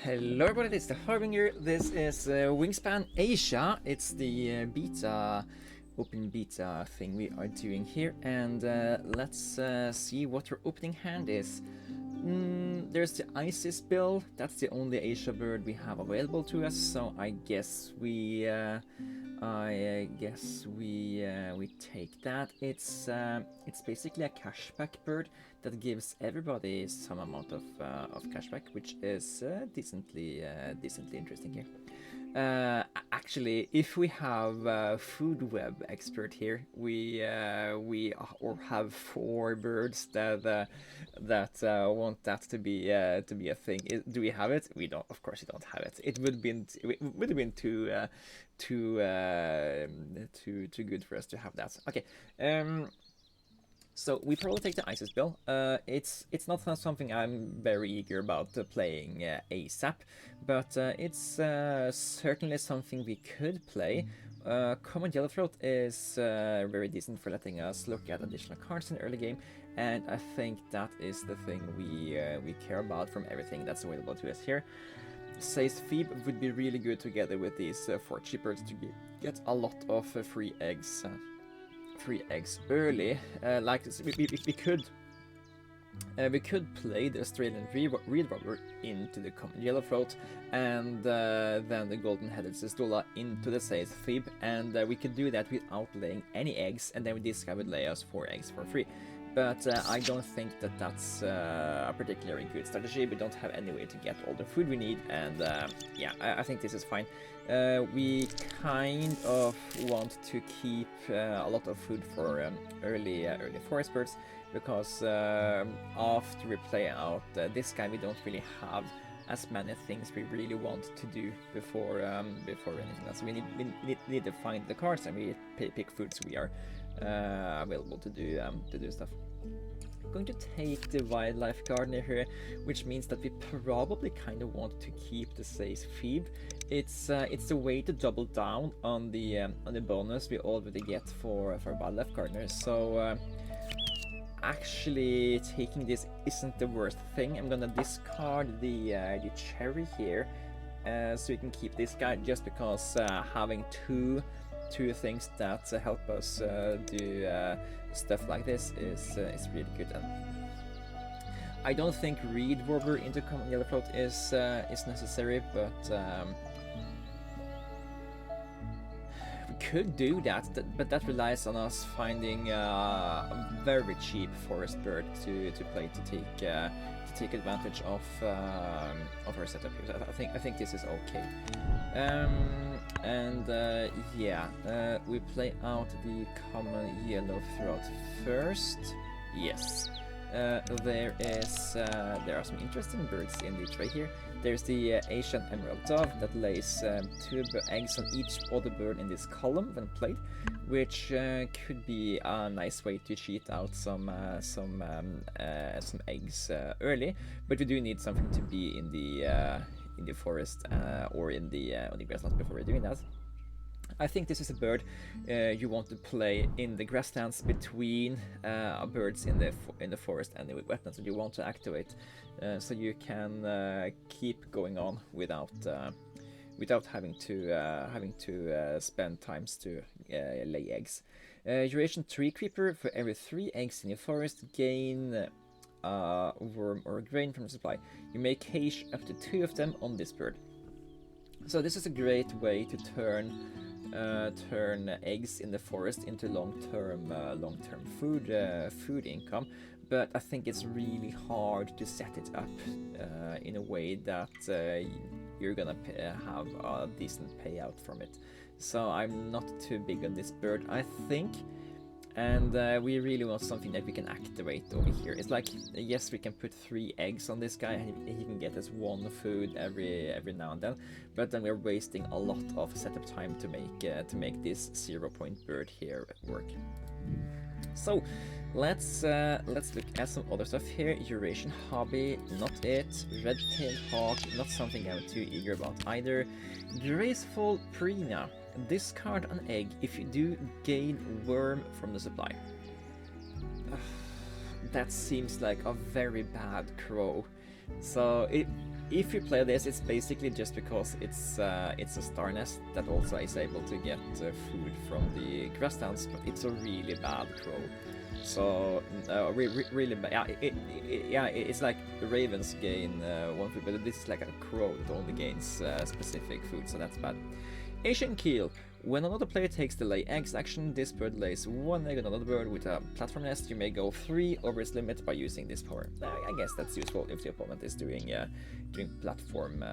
Hello everybody, it's the Harbinger. This is Wingspan Asia. It's the open beta thing we are doing here, and let's see what our opening hand is. There's the ISIS bill. That's the only Asia bird we have available to us, so I guess we we take that. It's basically a cashback bird that gives everybody some amount of cashback, which is decently interesting here. Actually, if we have food web expert here, we or have 4 birds that want that to be a thing. Do we have it? We don't. Of course, we don't have it. It would have been too good for us to have that. Okay. So we probably take the ISIS bill. It's not something I'm very eager about playing ASAP, but it's certainly something we could play. Common Yellowthroat is very decent for letting us look at additional cards in the early game, and I think that is the thing we care about from everything that's available to us here. Says Phoebe would be really good together with these 4 cheapers to get a lot of free eggs early. Like this, we could play the Australian Reed Robber into the Common Yellowthroat, and then the Golden Headed Cistola into the Says Phoebe, and we could do that without laying any eggs, and then this guy would lay us 4 eggs for free. But I don't think that that's a particularly good strategy. We don't have any way to get all the food we need, and yeah, I think this is fine. We kind of want to keep a lot of food for early forest birds, because after we play out this guy, we don't really have as many things we really want to do before anything else. We need to find the cards, and we pick foods we are available to do stuff. I'm going to take the Wildlife Gardener here, which means that we probably kind of want to keep the Says Phoebe. It's a way to double down on the bonus we already get for Wildlife Gardener. So actually taking this isn't the worst thing. I'm gonna discard the cherry here, so we can keep this guy, just because having two things that help us do stuff like this is really good. And I don't think Reed Robber into Common Yellowthroat is necessary, but we could do that. But that relies on us finding a very cheap forest bird to play to take advantage of our setup here. So I think this is okay. Yeah, we play out the Common Yellowthroat first. Yes. There are some interesting birds in the tray here. There's the Asian Emerald Dove that lays 2 eggs on each other bird in this column when played, which could be a nice way to cheat out some eggs early. But we do need something to be in the forest or on the grasslands before we're doing that. I think this is a bird you want to play in the grasslands between birds in the forest and the wetlands, and you want to activate so you can keep going on without having to spend times to lay eggs. Eurasian Tree Creeper: for every 3 eggs in your forest, gain worm or grain from the supply. You may cache up to 2 of them on this bird. So this is a great way to turn eggs in the forest into long-term food income. But I think it's really hard to set it up in a way that you're gonna have a decent payout from it. So I'm not too big on this bird, I think. And we really want something that we can activate over here. It's like, yes, we can put 3 eggs on this guy, and he can get us 1 food every now and then. But then we're wasting a lot of setup time to make this 0-point bird here work. So let's look at some other stuff here. Eurasian Hobby, not it. Red-tailed Hawk, not something I'm too eager about either. Graceful Prina. Discard an egg if you do gain worm from the supply. That seems like a very bad crow. So if you play this, it's basically just because it's a star nest that also is able to get food from the grasslands, but it's a really bad crow. So really bad. Yeah, it's like the ravens gain one food, but this is like a crow that only gains specific food, so that's bad. Asian keel. When another player takes the lay eggs action, this bird lays one egg on another bird with a platform nest. You may go 3 over its limit by using this power. I guess that's useful if the opponent is doing platform,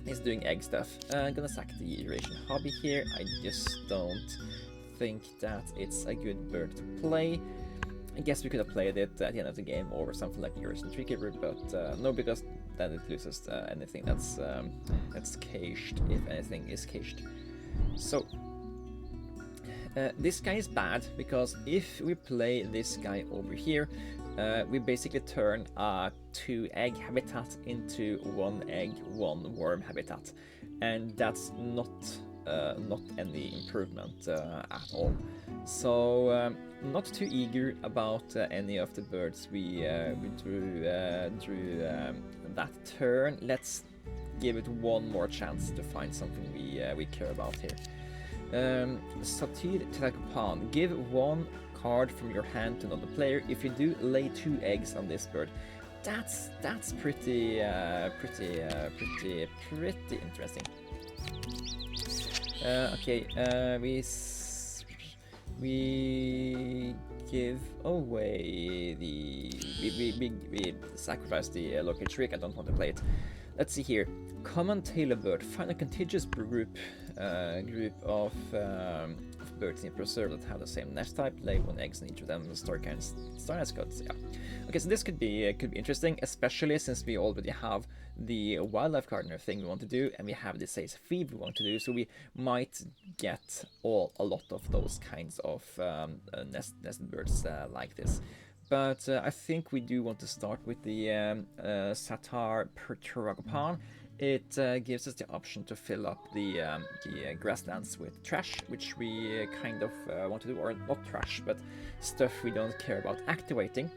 is doing egg stuff. I'm gonna sack the Eurasian hobby here. I just don't think that it's a good bird to play. I guess we could have played it at the end of the game over something like Eurasian Treekeeper, but no, because then it loses anything that's caged, if anything is caged. So this guy is bad because if we play this guy over here, we basically turn a 2-egg habitat into 1 egg, 1 worm habitat, and that's not any improvement at all. So not too eager about any of the birds we drew that turn. Let's give it one more chance to find something we care about here. Satyr Telakopan. Give 1 card from your hand to another player. If you do, lay 2 eggs on this bird. That's pretty interesting. Okay, we give away we sacrifice the local trick. I don't want to play it. Let's see here. Common tailor bird. Find a contiguous group of birds in preserve that have the same nest type. Lay 1 eggs in each of them. Star nest codes. Yeah. Okay, so this could be interesting, especially since we already have the wildlife gardener thing we want to do, and we have the says feed we want to do. So we might get a lot of those kinds of nested birds like this. But I think we do want to start with the Satyr Perturagopan. It gives us the option to fill up the grasslands with trash, which we kind of want to do, or not trash, but stuff we don't care about activating.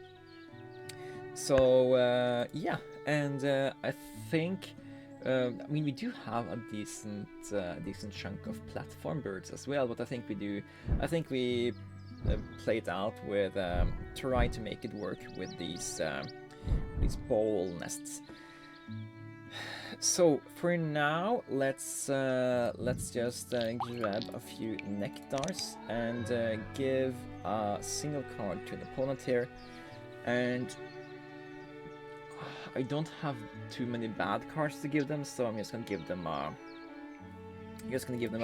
So yeah, and I think I mean we do have a decent chunk of platform birds as well, but I think we play it out with try to make it work with these bowl nests. So for now, let's just grab a few nectars and give a single card to an opponent here, and I don't have too many bad cards to give them, so I'm just gonna give them a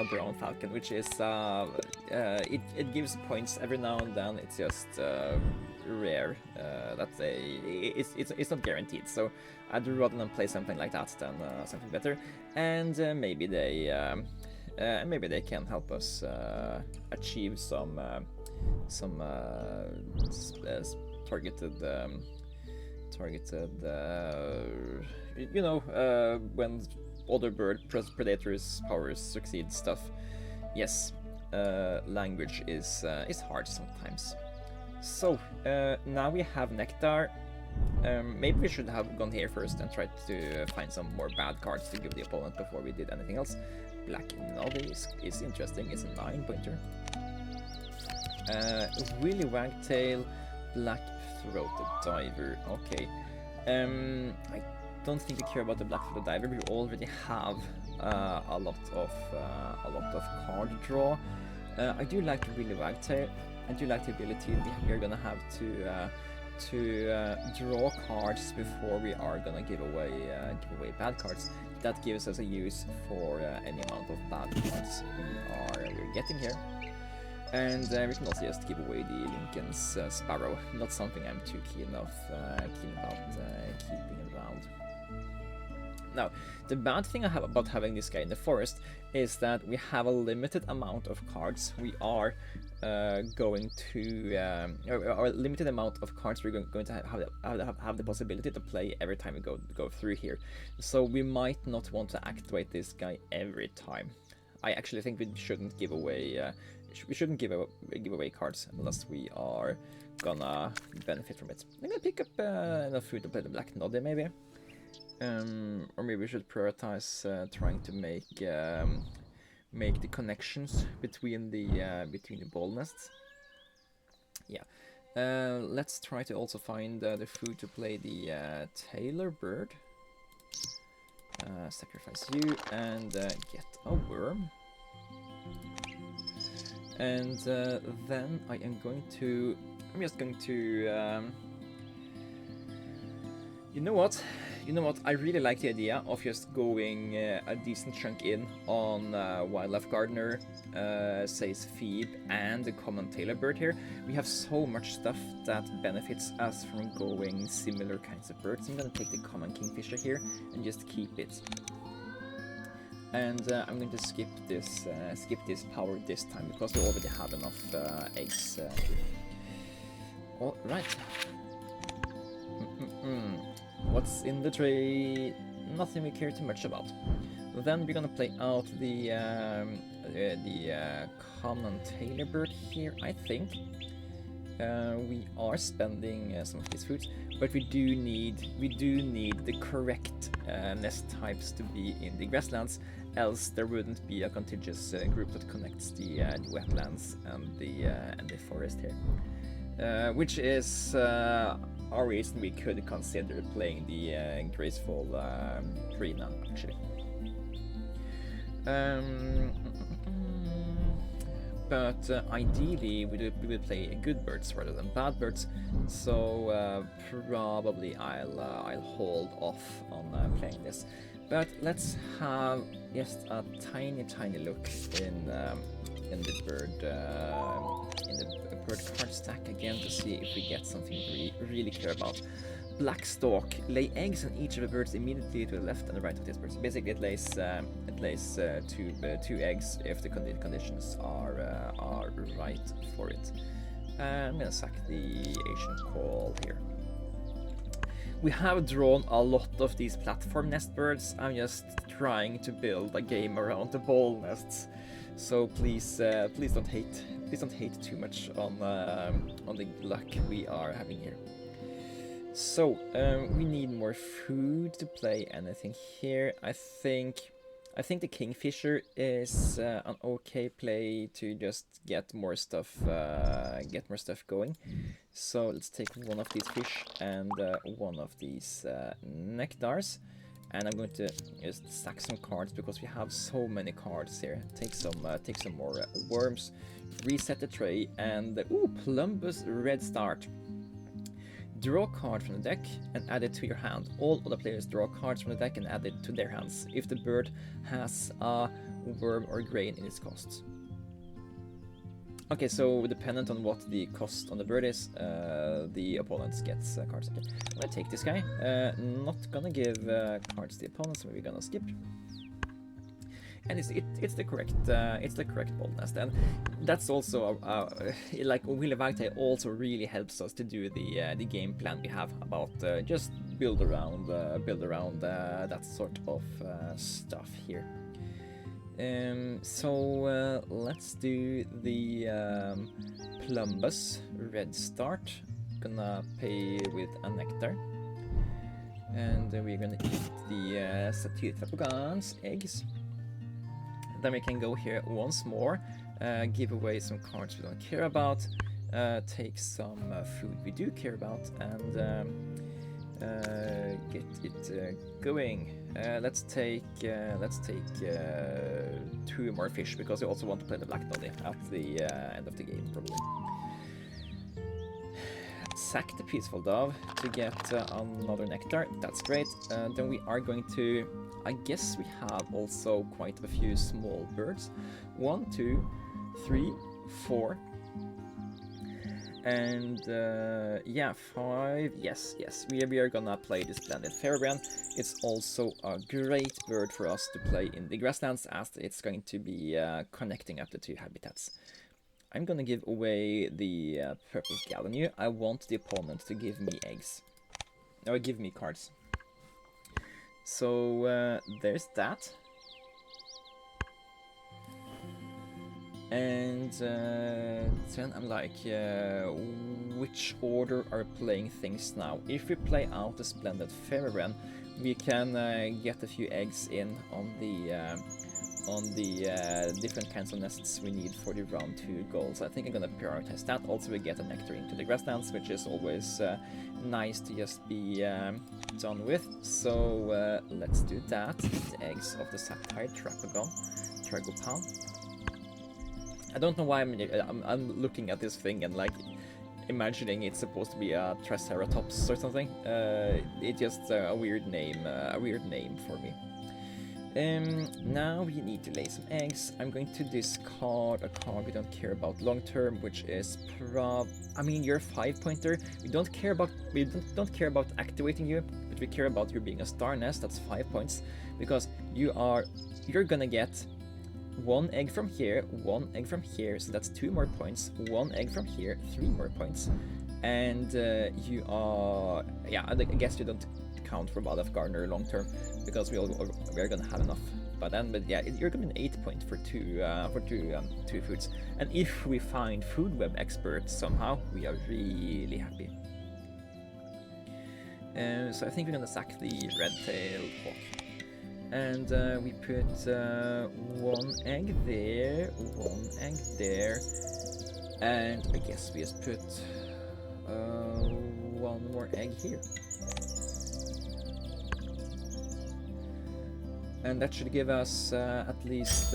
brown falcon, which is it gives points every now and then. It's just rare. It's not guaranteed. So I'd rather than play something like that than something better. And maybe they can help us achieve some targeted. You know, when other bird predators powers succeed stuff. Yes, language is hard sometimes. So now we have nectar. Maybe we should have gone here first and tried to find some more bad cards to give the opponent before we did anything else. Black Noddy is interesting. It's a 9-pointer. Willy Wagtail, Black-throated Diver. Okay. I don't think we care about the Black-throated Diver. We already have a lot of card draw. I do like the Willy Wagtail. I do like the ability we're gonna have to draw cards before we are gonna give away bad cards. That gives us a use for any amount of bad cards we're getting here. And we can also just give away the Lincoln's Sparrow. Not something I'm too keen about keeping around. Now, the bad thing I have about having this guy in the forest is that we have a limited amount of cards. We are going to or limited amount of cards we're going to have the possibility to play every time we go through here. So we might not want to activate this guy every time. I actually think we shouldn't give away give away cards unless we are gonna benefit from it. I'm gonna pick up enough food to play the Black Noddy maybe. Or maybe we should prioritize trying to make the connections between the ball nests. Yeah. Let's try to also find the food to play the tailor bird. Sacrifice you and get a worm. And then I'm just going to you know what? I really like the idea of just going a decent chunk in on Wildlife Gardener, Says Phoebe, and the common tailor bird here. We have so much stuff that benefits us from going similar kinds of birds. I'm gonna take the common kingfisher here and just keep it. And I'm going to skip this power this time because we already have enough eggs here. All right. What's in the tray? Nothing we care too much about. Then we're gonna play out the common tailor bird here. I think we are spending some of these foods, but we do need the correct nest types to be in the grasslands. Else there wouldn't be a contiguous group that connects the wetlands and the forest here, which is a reason we could consider playing the graceful arena, actually. But ideally we would play good birds rather than bad birds, so probably I'll hold off on playing this. But let's have just a tiny look in the bird card stack again to see if we get something we really care about. Black stork, lay eggs on each of the birds immediately to the left and the right of this bird. So basically, it lays two eggs if the conditions are right for it. I'm gonna sack the Asian call here. We have drawn a lot of these platform nest birds. I'm just trying to build a game around the ball nests. So please don't hate too much on the luck we are having here. So we need more food to play anything here. I think the kingfisher is an okay play to just get more stuff going. So let's take one of these fish and one of these nectars. And I'm going to just stack some cards because we have so many cards here. Take some more worms, reset the tray, and Plumbus Red Start. Draw a card from the deck and add it to your hand. All other players draw cards from the deck and add it to their hands if the bird has a worm or grain in its costs. Okay, so dependent on what the cost on the bird is, the opponent gets cards. Okay, I'm gonna take this guy. Not gonna give cards to the opponent, so we're gonna skip. And it's the correct ball nest, and that's also like Wheel of Agtai also really helps us to do the game plan we have about just build around that sort of stuff here. So let's do the Plumbus Red Start. Gonna pay with a nectar, and we're gonna eat the Satyrtrapogan's eggs. Then we can go here once more, give away some cards we don't care about, take some food we do care about, and get it going. Let's take 2 more fish because we also want to play the black noddy at the end of the game, probably. Sack the peaceful dove to get another nectar. That's great. Then we are going to, I guess we have also quite a few small birds. 1, 2, 3, 4. And yeah, 5. Yes, we are gonna play this splendid Fairbrand. It's also a great bird for us to play in the grasslands as it's going to be connecting up the 2 habitats. I'm gonna give away the purple Gallinule. I want the opponent to give me eggs. Or give me cards. So there's that. And then I'm like, which order are we playing things now? If we play out the Splendid Fairbrand, we can get a few eggs in on the different kinds of nests we need for the round 2 goals. I think I'm gonna prioritize that. Also, we get a nectar into the grasslands, which is always nice to just be done with. So let's do that. The eggs of the sapphire tragopan. I don't know why I'm looking at this thing and like imagining it's supposed to be a triceratops or something. It's just a weird name for me. Now we need to lay some eggs. I'm going to discard a card we don't care about long term, which is I mean, you're a 5-pointer. We don't care about activating you, but we care about you being a star nest. That's 5 points because you're gonna get 1 egg from here, 1 egg from here, so that's 2 more points. 1 egg from here, 3 more points, and you are I guess you don't count for Wildlife Gardener long term because we're gonna have enough by then. But yeah, you're gonna be an 8 point for two foods. And if we find Food Web Expert somehow, we are really happy. So I think we're gonna sack the red-tailed hawk. And we put 1 egg there, 1 egg there, and I guess we just put 1 more egg here. And that should give us at least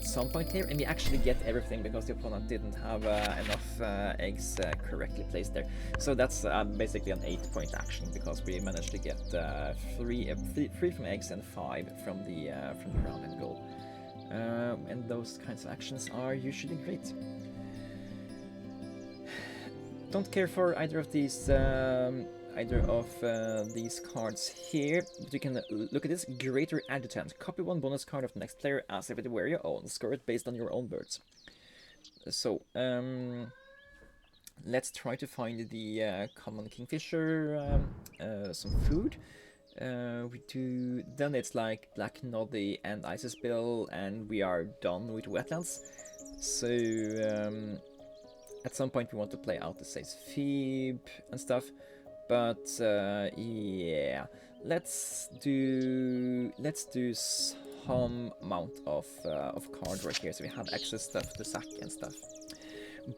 some point here, and we actually get everything because the opponent didn't have enough eggs correctly placed there. So that's basically an 8-point action because we managed to get 3 from eggs and 5 from the round end goal. And those kinds of actions are usually great. Don't care for either of these cards here, but you can look at this. Greater Adjutant. Copy 1 bonus card of the next player as if it were your own. Score it based on your own birds. So, let's try to find the common kingfisher some food. Then it's like Black Noddy and Isis Bill, and we are done with wetlands. So, at some point we want to play out the Says Phoebe and stuff. But yeah, let's do some amount of cards right here, so we have excess stuff to sack and stuff.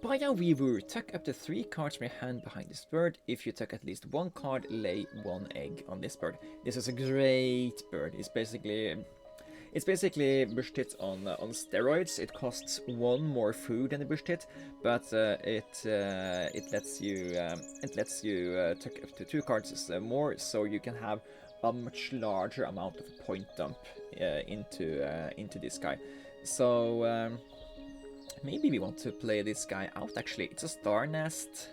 Buy a Weaver. Tuck up to 3 cards from your hand behind this bird. If you tuck at least 1 card, lay 1 egg on this bird. This is a great bird. It's basically bush tit on steroids. It costs 1 more food than the bush tit, but it lets you tuck up to 2 cards more, so you can have a much larger amount of point dump into this guy. So maybe we want to play this guy out. Actually, it's a star nest.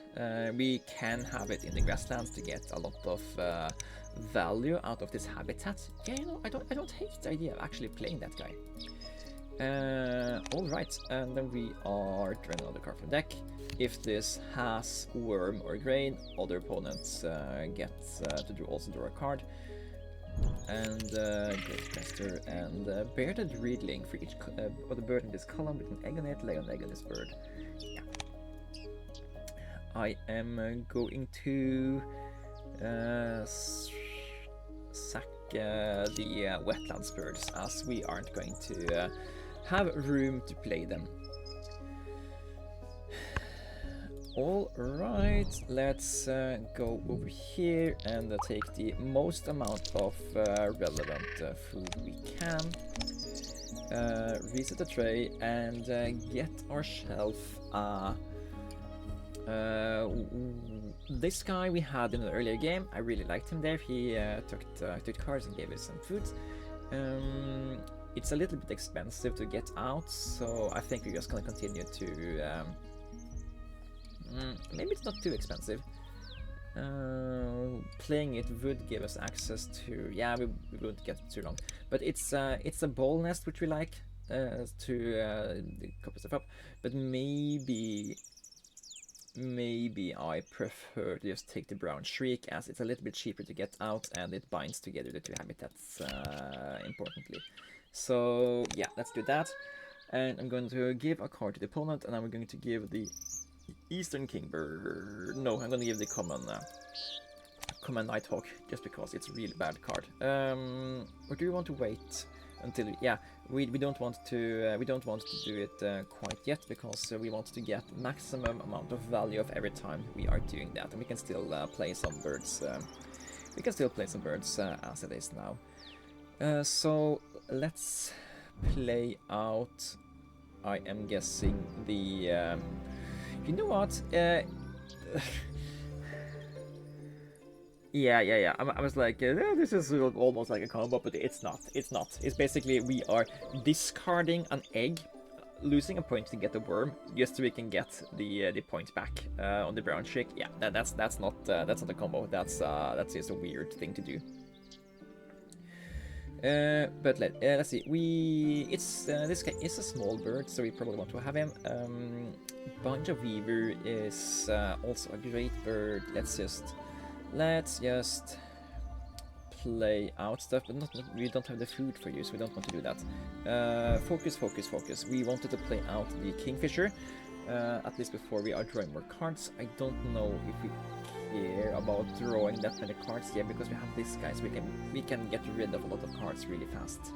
We can have it in the grasslands to get a lot of value out of this habitat. Yeah, you know, I don't hate the idea of actually playing that guy. Alright, and then we are drawing another card from the deck. If this has worm or grain, other opponents get to also draw a card. And Great Caster and Bearded Reedling for each other bird in this column with an egg on it. Lay an egg on this bird. Yeah. I am going to sack the wetlands birds, as we aren't going to have room to play them. Alright, let's go over here and take the most amount of relevant food we can. Reset the tray and get ourselves this guy we had in an earlier game. I really liked him there. He took cards and gave us some food. It's a little bit expensive to get out, so I think we're just gonna continue to maybe it's not too expensive. Playing it would give us access to, yeah, we wouldn't get too long, but it's a ball nest which we like to copy stuff up, but maybe I prefer to just take the brown shriek, as it's a little bit cheaper to get out and it binds together the 2 habitats importantly. So yeah, let's do that. And I'm going to give a card to the opponent, and I'm going to give the Eastern Kingbird. No, I'm going to give the common Command Nighthawk, just because it's a really bad card. Or do you want to wait until? Yeah, we don't want to do it quite yet, because we want to get maximum amount of value of every time we are doing that, and we can still play some birds. We can still play some birds as it is now. So let's play out. I am guessing the. You know what? Yeah. I was like, this is almost like a combo, but it's not. It's not. It's basically we are discarding an egg, losing a point to get a worm, just so we can get the point back on the brown chick. Yeah, that's not a combo. That's just a weird thing to do. But let's see. This guy is a small bird, so we probably want to have him. Bunja Weaver is also a great bird. Let's just play out stuff, but we don't have the food for you, so we don't want to do that. Focus. We wanted to play out the Kingfisher, at least before we are drawing more cards. I don't know if we care about drawing that many cards yet, because we have this guy, so we can get rid of a lot of cards really fast.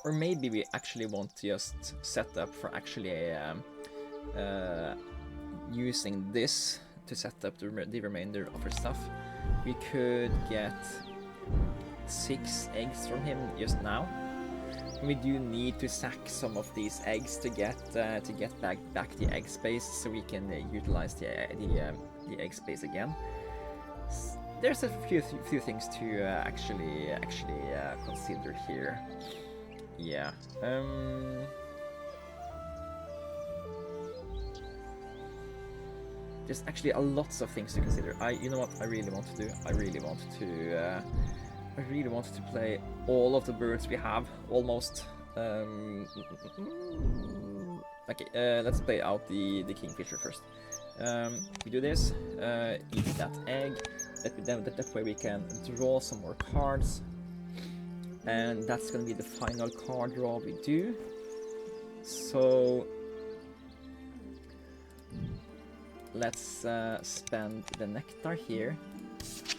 Or maybe we actually want to just set up for actually using this to set up the remainder of our stuff. We could get 6 eggs from him just now. We do need to sack some of these eggs to get back the egg space, so we can utilize the egg space again. There's a few things to actually consider here. Yeah. There's actually a lots of things to consider. You know what I really want to do? I really wanted to play all of the birds we have, almost. Okay, let's play out the Kingfisher first. We do this, eat that egg, that way we can draw some more cards. And that's gonna be the final card draw we do. So let's spend the nectar here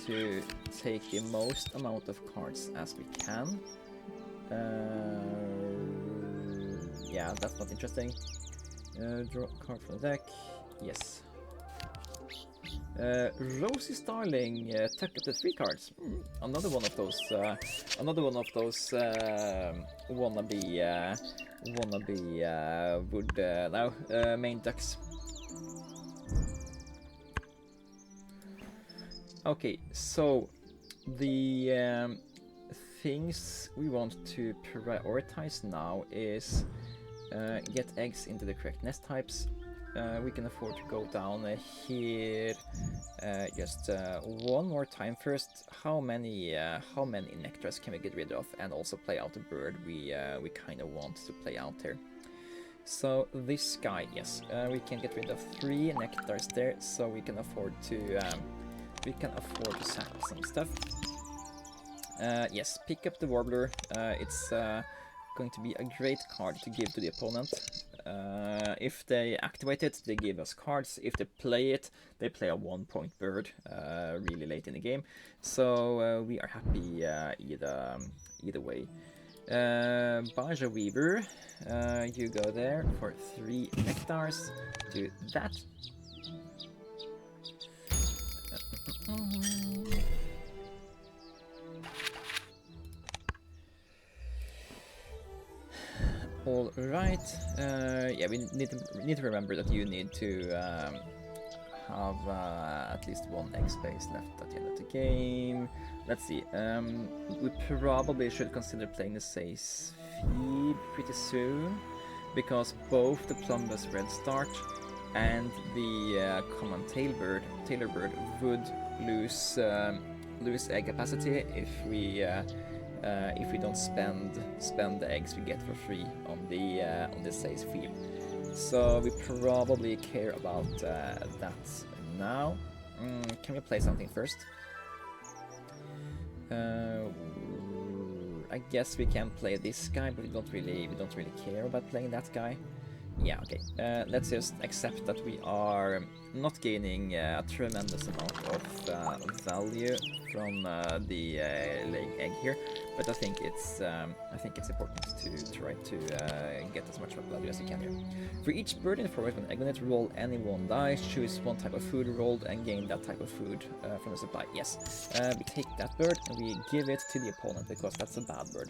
to take the most amount of cards as we can. Yeah, that's not interesting. Draw a card from the deck. Yes. Rosie Starling, took up the 3 cards. Another one of those wannabe wood main decks. Okay, so the things we want to prioritize now is get eggs into the correct nest types. We can afford to go down here just one more time first. How many nectars can we get rid of, and also play out a bird we kind of want to play out here. So this guy, yes, we can get rid of 3 nectars there, so we can afford to sack some stuff. Yes, pick up the Warbler. It's going to be a great card to give to the opponent. If they activate it, they give us cards. If they play it, they play a 1-point bird really late in the game. So we are happy either way. Baja Weaver, you go there for 3 nectars. Do that. All right. Yeah, we need to remember that you need to have at least 1 egg space left at the end of the game. Let's see. We probably should consider playing the Sace Phoebe pretty soon, because both the Plumbus Redstart and the common Tailorbird would lose egg capacity if we don't spend the eggs we get for free on the Sace Phoebe. So we probably care about that now. Can we play something first? I guess we can play this guy, but we don't really care about playing that guy. Yeah, okay. Let's just accept that we are not gaining a tremendous amount of value from the laying egg here, but I think it's important to try to get as much value as you can here. For each bird in the forest with an egg on it, roll any one dice, choose one type of food rolled, and gain that type of food from the supply. Yes, we take that bird and we give it to the opponent because that's a bad bird,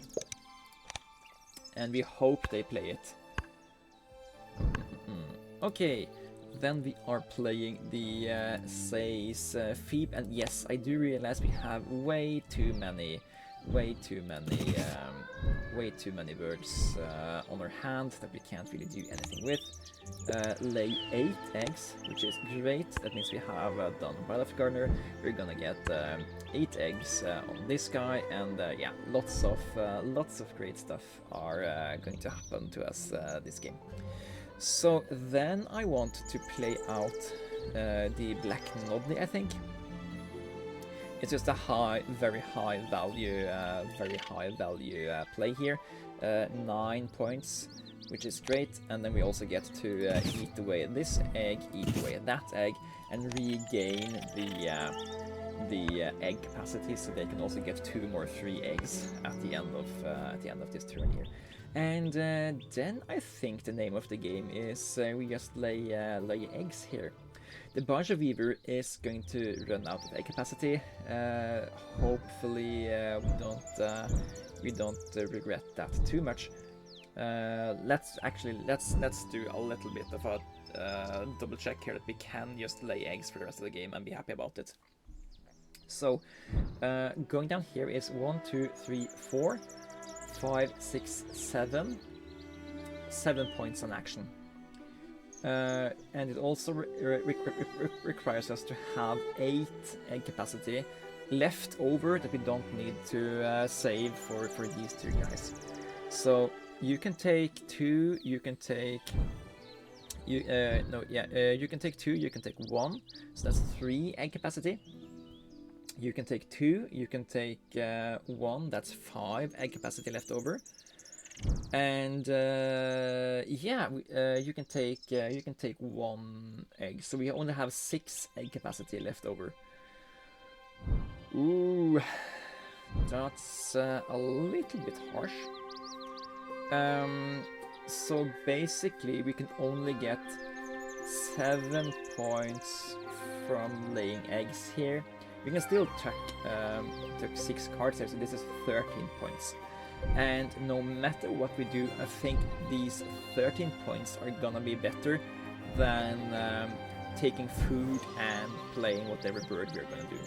and we hope they play it. Okay, then we are playing the Says Phoebe, and yes, I do realize we have way too many birds on our hand that we can't really do anything with. Lay 8 eggs, which is great. That means we have done Wildlife Gardener. We're gonna get 8 eggs on this guy, and yeah, lots of great stuff are going to happen to us this game. So then I want to play out the Black Nodney, I think. It's just a very high value play here. 9 points, which is great, and then we also get to eat away this egg, eat away that egg, and regain the egg capacity, so they can also get 2 more free eggs at the end of this turn here. And then I think the name of the game is we just lay eggs here. The Baja Weaver is going to run out of egg capacity. Hopefully we don't regret that too much. Let's do a little bit of a double check here that we can just lay eggs for the rest of the game and be happy about it. So going down here is 1, 2, 3, 4, 5, 6, 7 points on action. And it also requires us to have 8 egg capacity left over that we don't need to save for these 2 guys. So you can take 2, you can take you can take 2, you can take 1, so that's 3 egg capacity. You can take 2, you can take 1, that's 5 egg capacity left over. And yeah, you can take 1 egg, so we only have 6 egg capacity left over. Ooh, that's a little bit harsh. So basically we can only get 7 points from laying eggs here. We can still tuck 6 cards here, so this is 13 points. And no matter what we do, I think these 13 points are gonna be better than taking food and playing whatever bird we're gonna do.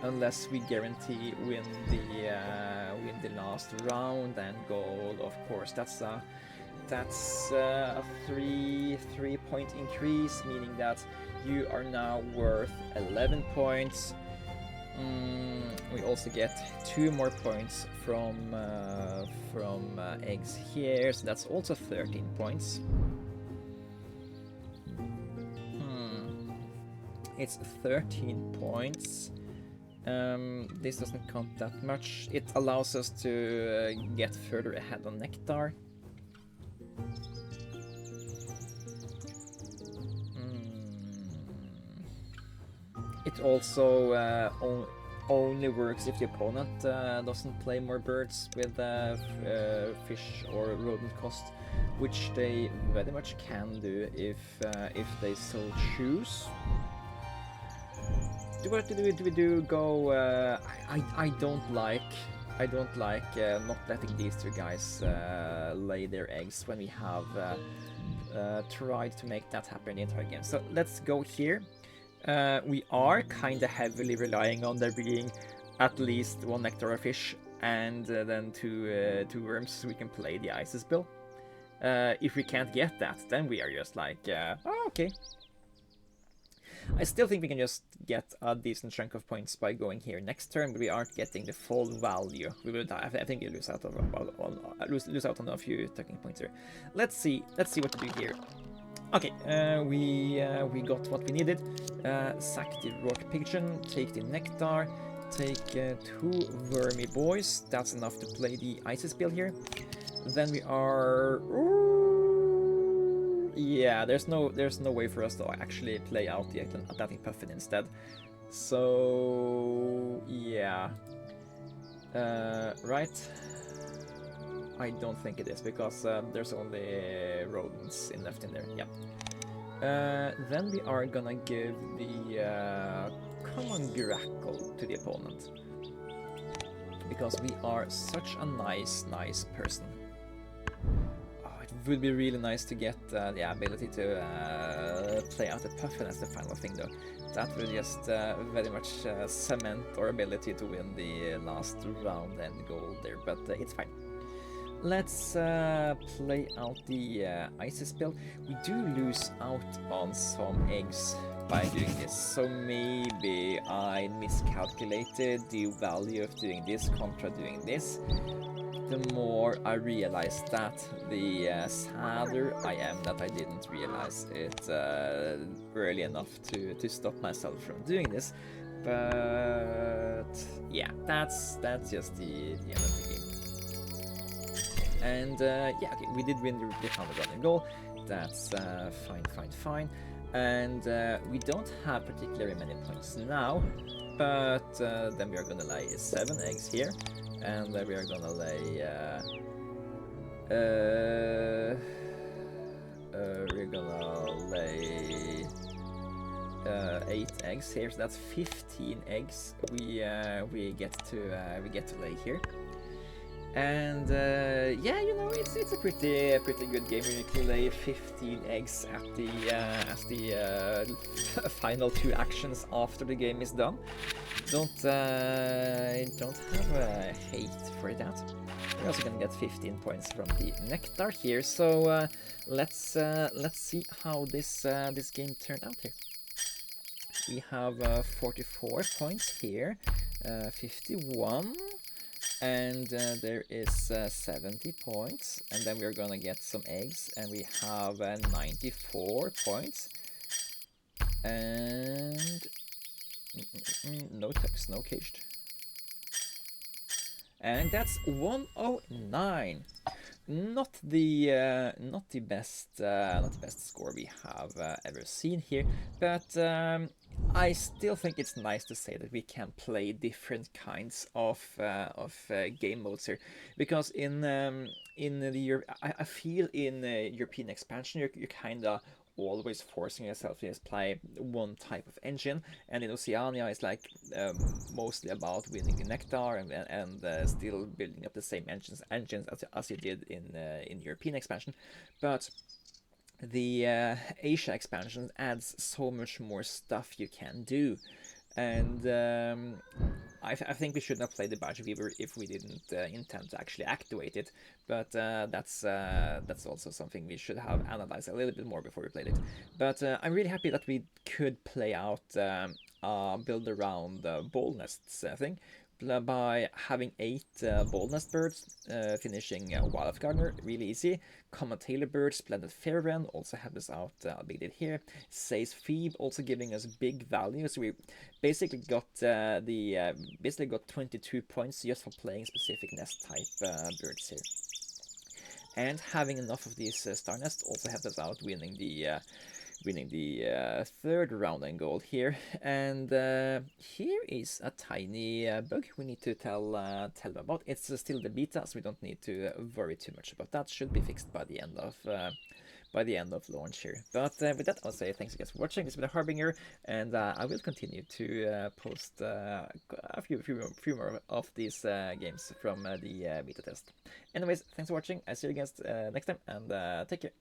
Unless we guarantee win the last round and gold, of course. That's a 3 point increase, meaning that you are now worth 11 points. We also get 2 more points from eggs here, so that's also 13 points. It's 13 points. This doesn't count that much. It allows us to get further ahead on nectar. It also only works if the opponent doesn't play more birds with fish or rodent cost, which they very much can do if they so choose. What do we do? Go. I don't like not letting these 2 guys lay their eggs when we have tried to make that happen the entire game. So let's go here. We are kind of heavily relying on there being at least 1 nectar or fish, and then 2 worms, so we can play the Isis bill. If we can't get that, then we are just like, oh, okay. I still think we can just get a decent chunk of points by going here next turn, but we aren't getting the full value. We will die. I think we lose out on a few tucking points here. Let's see what to do here. Okay, we got what we needed. Sack the rock pigeon, take the nectar, take 2 wormy boys. That's enough to play the Isis bill here. then we are... Yeah, there's no way for us to actually play out the Atlantic Puffin instead. So yeah, right. I don't think it is because there's only rodents left in there. Yeah. Then we are gonna give the common grackle to the opponent because we are such a nice person. Oh, it would be really nice to get the ability to play out the Puffin as the final thing, though. That will just very much cement our ability to win the last round and goal there, but it's fine. Let's play out the Isis build. We do lose out on some eggs by doing this, so maybe I miscalculated the value of doing this contra doing this. The more I realize that, the sadder I am that I didn't realize it early enough to stop myself from doing this. But yeah, that's just the end of the game. And yeah, okay, we did win the final running goal. That's fine. And we don't have particularly many points now, but then we are gonna lay 7 eggs here, and then we are gonna lay we're gonna lay 8 eggs here, so that's 15 eggs we get to lay here. And yeah, you know, it's a pretty good game when you can lay 15 eggs at the final 2 actions after the game is done. Don't have a hate for that. We're also gonna get 15 points from the nectar here. So let's see how this game turned out here. We have 44 points here, 51. And there is 70 points, and then we're gonna get some eggs, and we have 94 points, and no tucks, no caged, and that's 109. Not the best score we have ever seen here, but I still think it's nice to say that we can play different kinds of game modes here, because I feel in European expansion you're kinda always forcing yourself to just play one type of engine, and in Oceania it's like mostly about winning the nectar and still building up the same engines as you did in European expansion, but the Asia expansion adds so much more stuff you can do, and I think we shouldn't have played the Badger Weaver if we didn't intend to actually activate it, but that's also something we should have analyzed a little bit more before we played it. But I'm really happy that we could play out build around ball nests thing by having 8 ball nest birds, finishing Wildlife Gardener really easy. Common Tailor Bird, Splendid Fair Wren also helped us out a big deal here. Says Phoebe also giving us big value, so we basically got 22 points just for playing specific nest type birds here. And having enough of these star nests also helped us out winning the 3rd round and goal here. And here is a tiny bug we need to tell them about. It's still the beta, so we don't need to worry too much about that. Should be fixed by the end of launch here. But with that, I'll say thanks again for watching. This has been a Harbinger, and I will continue to post a few more of these games from the beta test. Anyways, thanks for watching. I'll see you guys next time, and take care.